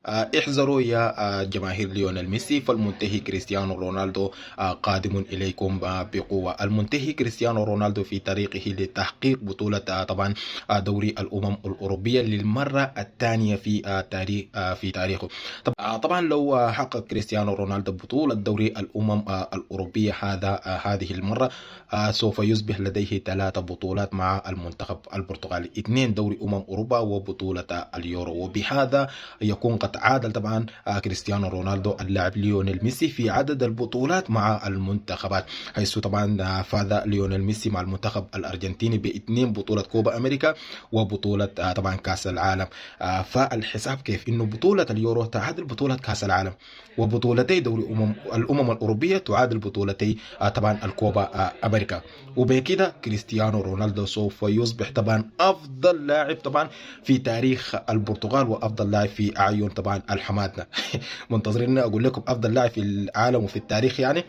احذروا يا جماهير ليونيل ميسي، فالمنتهي كريستيانو رونالدو قادم إليكم بقوة. المنتهي كريستيانو رونالدو في طريقه لتحقيق بطولة طبعا دوري الأمم الأوروبية للمرة الثانية في تاريخ في تاريخه. طبعا لو حقق كريستيانو رونالدو بطولة دوري الأمم الأوروبية هذه المرة، سوف يصبح لديه 3 بطولات مع المنتخب البرتغالي، 2 دوري أوروبا وبطولة اليورو. وبهذا يكون قد عادل طبعا كريستيانو رونالدو اللاعب ليونيل ميسي في عدد البطولات مع المنتخبات، حيث طبعا فاز ليونيل ميسي مع المنتخب الأرجنتيني ب2 بطولة كوبا أمريكا وبطولة طبعا كأس العالم. فالحساب كيف إنه بطولة اليورو تعادل بطولة كأس العالم، وبطولتي دوري الأمم الأوروبية تعادل بطولتي طبعا الكوبا أمريكا. وبكده كريستيانو رونالدو سوف يصبح طبعا أفضل لاعب طبعا في تاريخ البرتغال، وأفضل لاعب في أعين طبعا الحمادنا. منتظرين أقول لكم أفضل لاعب في العالم وفي التاريخ يعني.